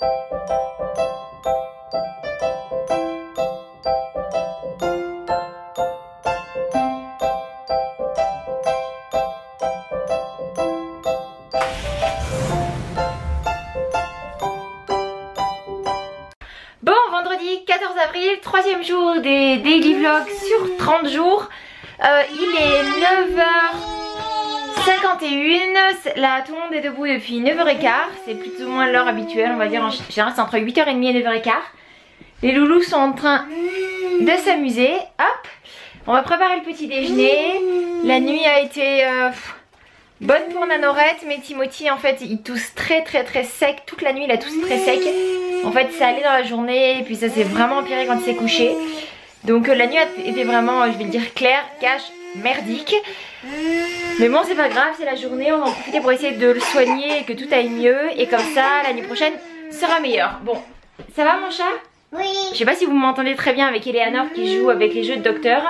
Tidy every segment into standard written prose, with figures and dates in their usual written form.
Bon, vendredi 14 avril, troisième jour des daily vlogs sur 30 jours. Il est 9h51, là tout le monde est debout depuis 9h15, c'est plus ou moins l'heure habituelle, on va dire en général c'est entre 8h30 et 9h15. Les loulous sont en train de s'amuser, hop, on va préparer le petit déjeuner. La nuit a été bonne pour Nanorette, mais Timothy en fait il tousse très sec, toute la nuit il a toussé très sec. En fait ça allait dans la journée et puis ça s'est vraiment empiré quand il s'est couché. Donc la nuit a été vraiment, je vais le dire clair, cash, merdique. Mais bon c'est pas grave, c'est la journée, on va en profiter pour essayer de le soigner et que tout aille mieux. Et comme ça la nuit prochaine sera meilleure. Bon, ça va mon chat? Oui. Je sais pas si vous m'entendez très bien avec Eleanor qui joue avec les jeux de docteur.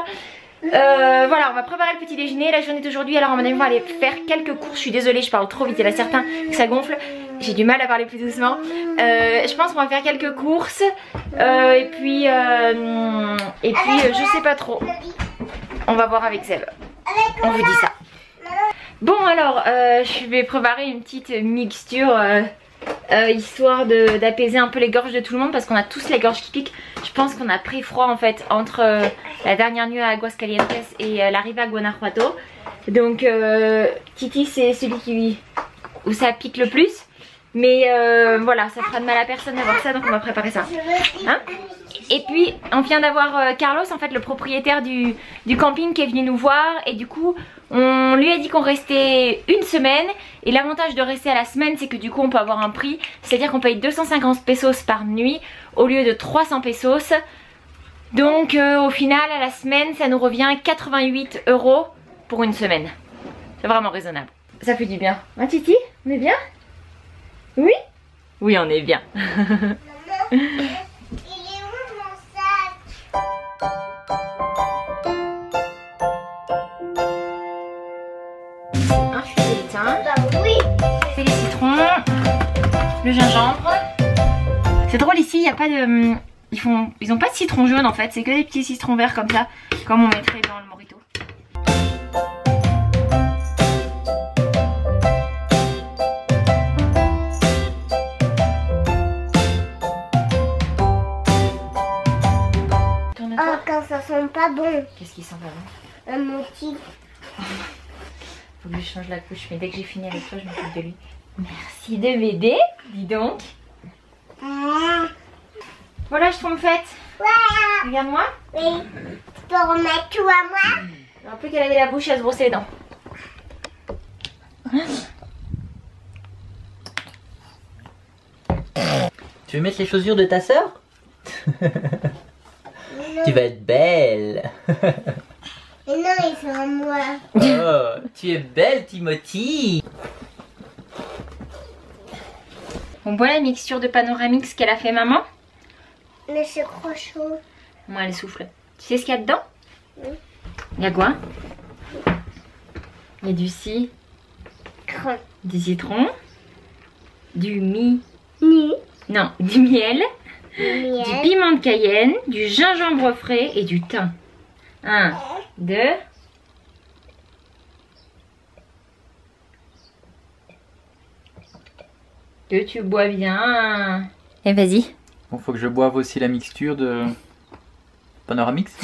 Voilà, on va préparer le petit déjeuner. La journée d'aujourd'hui, alors on va aller faire quelques courses. Je suis désolée, je parle trop vite, il y en a certains que ça gonfle. J'ai du mal à parler plus doucement. Je pense qu'on va faire quelques courses. Et puis je sais pas trop. On va voir avec Zeb. On vous dit ça. Bon alors, je vais préparer une petite mixture histoire d'apaiser un peu les gorges de tout le monde parce qu'on a tous les gorges qui piquent. Je pense qu'on a pris froid en fait entre la dernière nuit à Aguascalientes et l'arrivée à Guanajuato. Donc Titi c'est celui où ça pique le plus. Mais voilà, ça fera de mal à personne d'avoir ça, donc on va préparer ça. Hein? Et puis on vient d'avoir Carlos, en fait le propriétaire du camping qui est venu nous voir. Et du coup on lui a dit qu'on restait une semaine. Et l'avantage de rester à la semaine, c'est que du coup on peut avoir un prix. C'est-à-dire qu'on paye 250 pesos par nuit au lieu de 300 pesos. Donc au final à la semaine ça nous revient 88 € pour une semaine. C'est vraiment raisonnable. Ça fait du bien. Hein Titi? On est bien? Oui? Oui, on est bien. Maman, il est où mon sac? Un filet de thym. Bah oui. C'est les citrons. Le gingembre. C'est drôle ici, il n'y a pas de... Ils ont pas de citron jaune en fait, c'est que des petits citrons verts comme ça, comme on mettrait dans le mojito. Oh, quand ça sent pas bon. Qu'est-ce qui sent pas bon? Un motif. Faut que je change la couche, mais dès que j'ai fini avec toi, je m'occupe de lui. Merci de m'aider, dis donc. Voilà, je tombe faite. Ouais. Regarde-moi. Oui. Tu peux remettre tout à moi? Il n'y a plus qu'à laver la bouche et à se brosser les dents. Tu veux mettre les chaussures de ta sœur? Tu vas être belle. Mais non, ils sont à moi. Oh, tu es belle Timothy. On boit la mixture de Panoramix qu'elle a fait maman. Mais c'est trop chaud. Moi elle souffle. Tu sais ce qu'il y a dedans? Oui. Il y a quoi? Il y a du Creux. du citron, du Ni. non, du miel, Miel. du piment de Cayenne, du gingembre frais et du thym. 1, 2. Que tu bois bien. Et vas-y. Bon, faut que je boive aussi la mixture de Panoramix.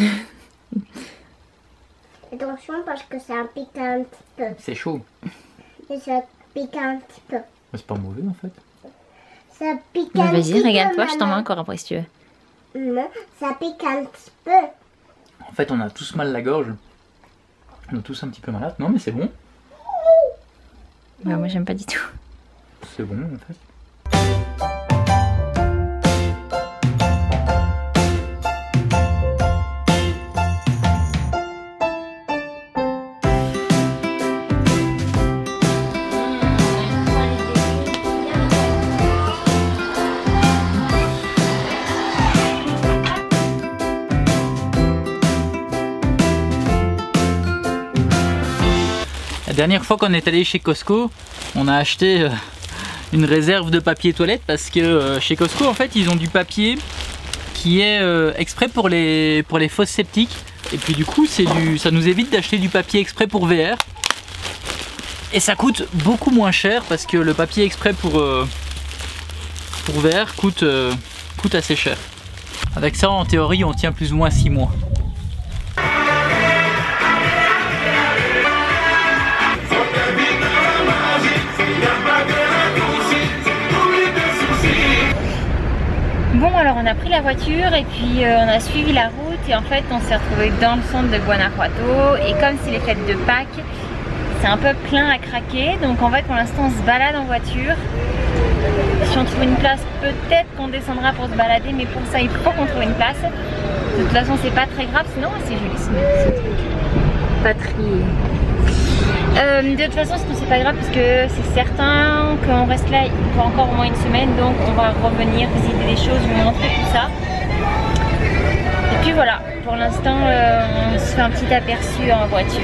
Attention parce que ça pique un petit peu. C'est chaud. Et ça pique un petit peu. Mais c'est pas mauvais en fait. Ça pique un petit peu. Vas-y, regarde-toi, je t'en mets maman. encore après si tu veux. Non, ça pique un petit peu. En fait, on a tous mal la gorge. On est tous un petit peu malades. Non, mais c'est bon. Bah, moi j'aime pas du tout. C'est bon en fait. La dernière fois qu'on est allé chez Costco, on a acheté une réserve de papier toilette parce que chez Costco en fait ils ont du papier qui est exprès pour les fosses septiques et puis du coup ça nous évite d'acheter du papier exprès pour VR et ça coûte beaucoup moins cher parce que le papier exprès pour VR coûte assez cher. Avec ça en théorie on tient plus ou moins 6 mois. Bon alors on a pris la voiture et puis on a suivi la route et en fait on s'est retrouvé dans le centre de Guanajuato et comme c'est les fêtes de Pâques, c'est un peu plein à craquer donc en fait pour l'instant on se balade en voiture. Si on trouve une place peut-être qu'on descendra pour se balader mais pour ça il faut qu'on trouve une place. De toute façon c'est pas très grave sinon c'est joli ce truc. Pas très... de toute façon c'est pas grave parce que c'est certain qu'on reste là pour encore au moins une semaine donc on va revenir visiter des choses, vous montrer tout ça et puis voilà pour l'instant on se fait un petit aperçu en voiture.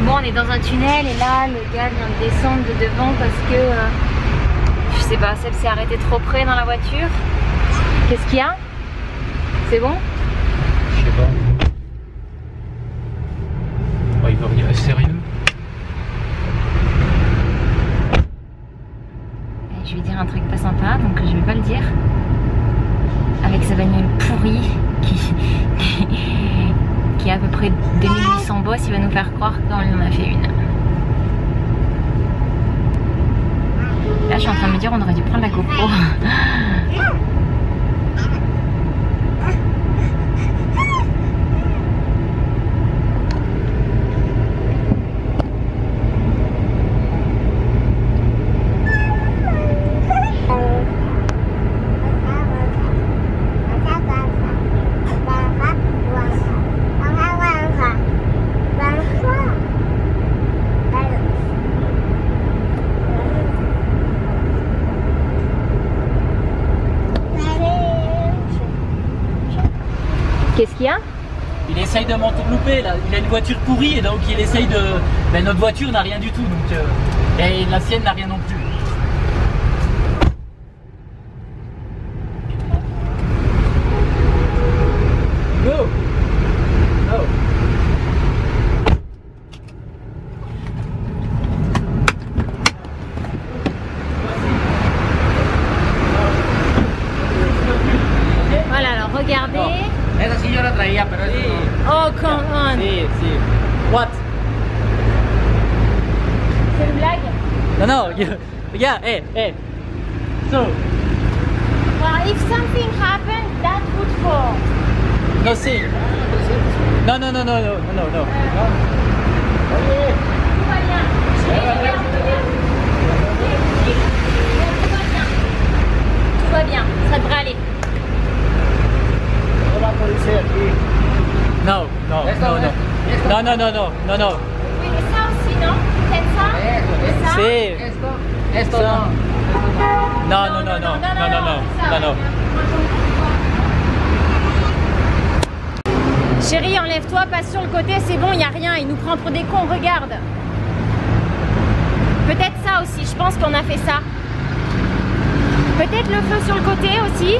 Bon on est dans un tunnel et là le gars vient de descendre de devant parce que je sais pas, Seb s'est arrêté trop près dans la voiture. Qu'est-ce qu'il y a? C'est bon? Je sais pas. Il va venir, sérieux? Je vais dire un truc pas sympa, donc je vais pas le dire. Avec sa bagnole pourrie qui a à peu près 2800 bosses, il va nous faire croire qu'on en a fait une. Là je suis en train de me dire on aurait dû prendre la GoPro. Qu'est-ce qu'il y a? Il essaye de m'entourlouper là, il a une voiture pourrie et donc il essaye de... Ben, notre voiture n'a rien du tout donc... Et la sienne n'a rien non plus. Go! Go! Voilà alors regardez. Esa sí yo la traía, pero eso no. Oh come on. Sí, sí. What? C'est une blague? No, no, yeah, hey. So. Well, if something happened, that would fall. No, see. No. Tout va bien. Tout va bien, ça devrait aller. No. Oui, mais ça aussi, non? Peut-être ça? Ça? Sí. Esto no. No. Chérie, enlève-toi, passe sur le côté, c'est bon, il n'y a rien, il nous prend pour des cons, regarde. Peut-être ça aussi, je pense qu'on a fait ça. Peut-être le feu sur le côté aussi.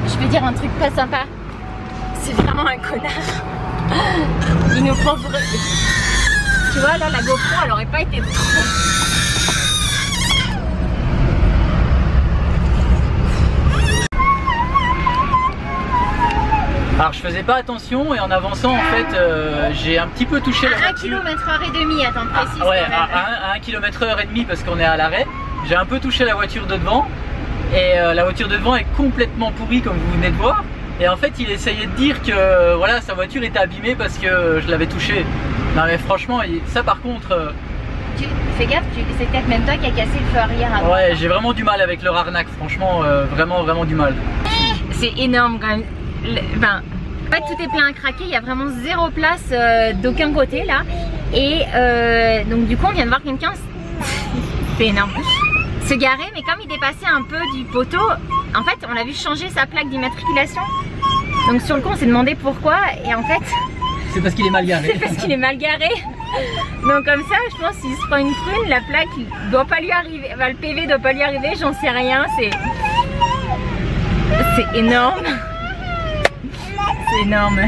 Je vais dire un truc pas sympa. C'est vraiment un connard. Il nous prend pour... Tu vois, là, la GoPro, elle aurait pas été trop... Alors je faisais pas attention et en avançant en fait j'ai un petit peu touché la voiture. À 1,5 km/h, attends, précise. Ouais, à 1 km/h parce qu'on est à l'arrêt. J'ai un peu touché la voiture de devant et la voiture de devant est complètement pourrie comme vous venez de voir. Et en fait il essayait de dire que voilà, sa voiture était abîmée parce que je l'avais touchée. Non mais franchement ça par contre... Fais gaffe, c'est peut-être même toi qui a cassé le feu arrière avant. Ouais, j'ai vraiment du mal avec leur arnaque, franchement vraiment du mal. C'est énorme quand même. Enfin, en fait tout est plein à craquer, il y a vraiment zéro place d'aucun côté là. Et donc du coup on vient de voir quelqu'un, c'est énorme, se garer, mais comme il dépassait un peu du poteau, en fait on l'a vu changer sa plaque d'immatriculation. Donc sur le coup on s'est demandé pourquoi et en fait... C'est parce qu'il est mal garé. C'est parce qu'il est mal garé. Donc comme ça, je pense s'il se prend une prune, la plaque doit pas lui arriver. Enfin, le PV doit pas lui arriver, j'en sais rien. C'est énorme. C'est énorme.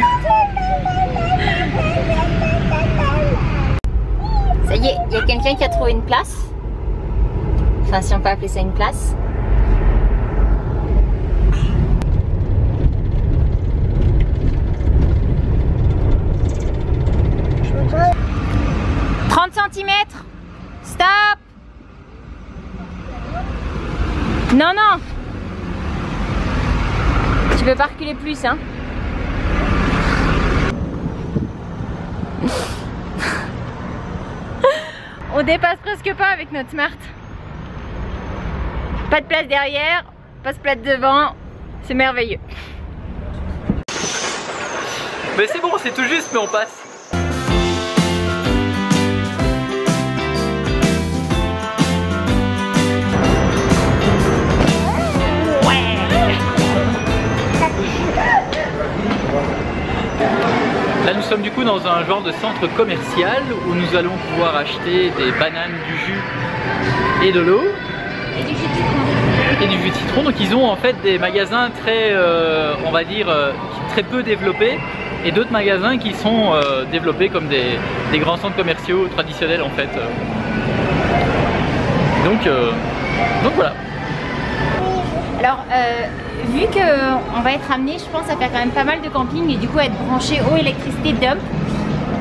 Ça y est, il y a quelqu'un qui a trouvé une place. Enfin, si on peut appeler ça une place. « 30 cm. Stop. Non, non. Tu peux pas reculer plus, hein. On dépasse presque pas avec notre Smart. Pas de place derrière, pas de place devant. C'est merveilleux. Mais c'est bon, c'est tout juste, mais on passe. Là nous sommes du coup dans un genre de centre commercial où nous allons pouvoir acheter des bananes, du jus et de l'eau. Et du jus de citron. Et du jus de citron. Donc ils ont en fait des magasins très, on va dire, très peu développés et d'autres magasins qui sont développés comme des grands centres commerciaux traditionnels en fait. Donc voilà. Alors, vu qu'on va être amené, je pense, à faire quand même pas mal de camping et du coup à être branché eau, électricité, dump,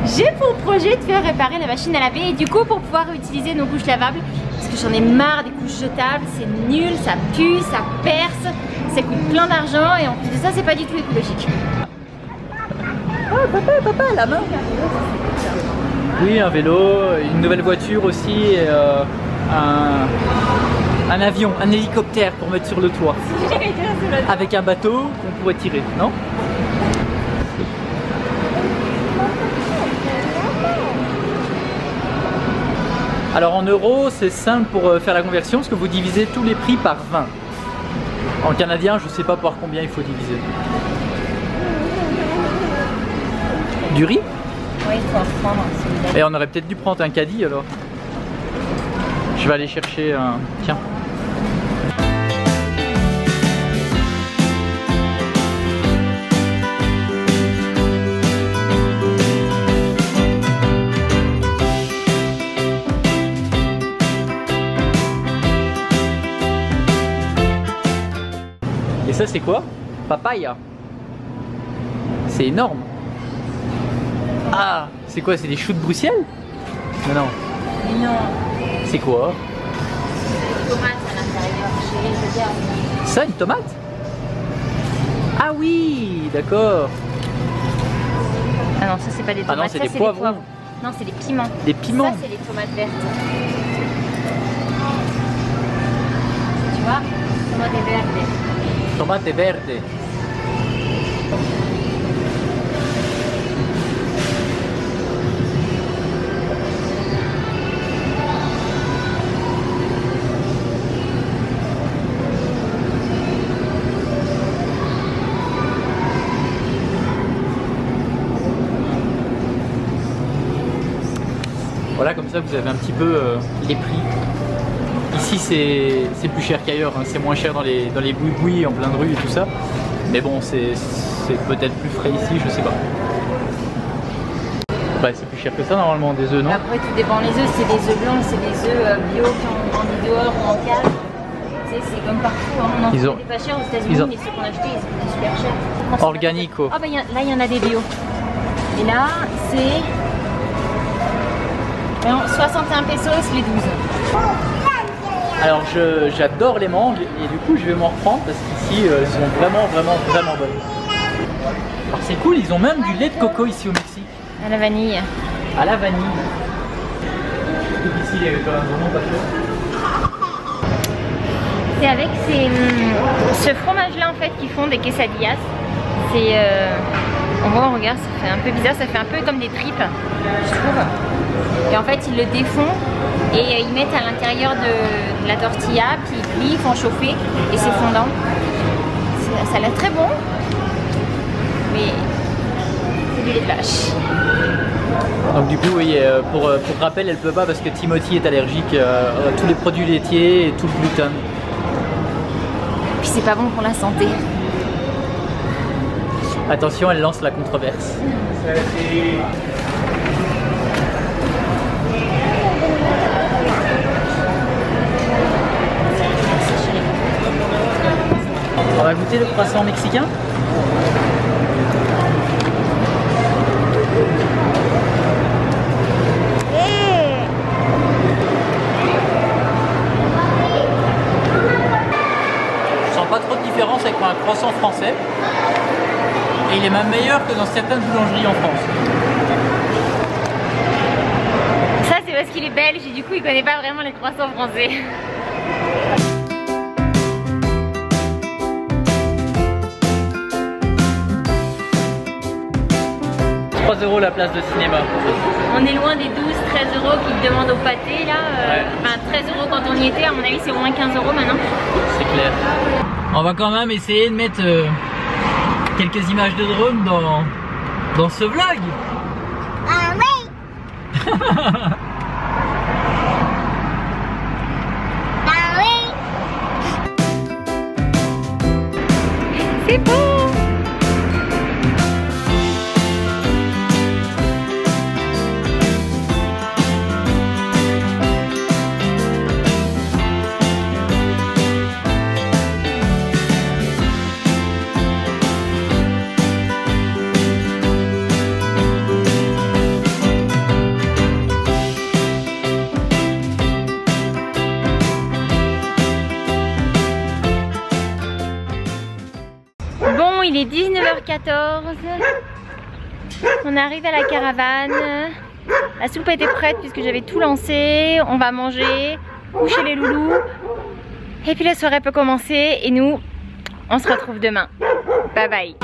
j'ai pour projet de faire réparer la machine à laver et du coup pour pouvoir utiliser nos couches lavables, parce que j'en ai marre des couches jetables, c'est nul, ça pue, ça perce, ça coûte plein d'argent et en plus de ça, c'est pas du tout écologique. Oh papa, la main. Oui, un vélo, une nouvelle voiture aussi et un avion, un hélicoptère pour mettre sur le toit. Avec un bateau qu'on pourrait tirer, non? Alors en euros, c'est simple pour faire la conversion parce que vous divisez tous les prix par 20. En canadien, je sais pas par combien il faut diviser. Du riz? Oui, il faut en prendre. Et on aurait peut-être dû prendre un caddie alors. Je vais aller chercher un... Tiens. Et ça c'est quoi? Papaya. C'est énorme. Ah, c'est quoi? C'est des choux de Bruxelles? Mais non. Mais non. C'est quoi? Des tomates à l'intérieur, je regarde. Ça, une tomate? Ah oui, d'accord. Ah non, ça c'est pas des tomates, Ah non, c'est ça, des poivrons. Non, c'est des piments. Des piments? Ça c'est les tomates vertes. Tu vois? Tomate verde. Tomate verde. Voilà, comme ça vous avez un petit peu les prix. Ici c'est plus cher qu'ailleurs, hein. C'est moins cher dans les boui-boui en plein de rue et tout ça. Mais bon, c'est peut-être plus frais ici, je sais pas. Bah, c'est plus cher que ça normalement, des œufs, non? Après tout dépend, les œufs c'est des œufs blancs, c'est des œufs bio qui ont grandi dehors ou en cage. Tu sais, c'est comme partout, hein. On en trouve des pas chers aux États-Unis, mais ceux qu'on a achetés ils étaient super chers. Organico. Ah bah là il y en a des bio. Et là c'est 61 pesos les 12. Alors j'adore les mangues et du coup je vais m'en reprendre parce qu'ici elles sont vraiment bonnes. Alors c'est cool, ils ont même du lait de coco ici au Mexique. À la vanille. À la vanille. Ici il est quand même vraiment pas cher. C'est avec ce fromage là en fait qu'ils font des quesadillas. C'est en gros on regarde, ça fait un peu bizarre, ça fait un peu comme des tripes je trouve. Et en fait ils le défont et ils mettent à l'intérieur de la tortilla, puis ils plient, ils font chauffer et c'est fondant. Ça a l'air très bon, mais c'est du lait de vache. Donc du coup, oui, pour rappel, elle peut pas parce que Timothy est allergique à tous les produits laitiers et tout le gluten. Puis c'est pas bon pour la santé. Attention, elle lance la controverse. On va goûter le croissant mexicain. Je sens pas trop de différence avec un croissant français. Et il est même meilleur que dans certaines boulangeries en France. Ça c'est parce qu'il est belge et du coup il connaît pas vraiment les croissants français. 3 € la place de cinéma. On est loin des 12-13 € qu'ils te demandent au pâté là. Enfin 13 € quand on y était, à mon avis c'est au moins 15 € maintenant. C'est clair. On va quand même essayer de mettre quelques images de drone dans ce vlog. Ah oui. Ah oui. C'est beau! Bon, il est 19h14. On arrive à la caravane. La soupe était prête puisque j'avais tout lancé. On va manger, coucher les loulous. Et puis la soirée peut commencer. Et nous, on se retrouve demain. Bye bye.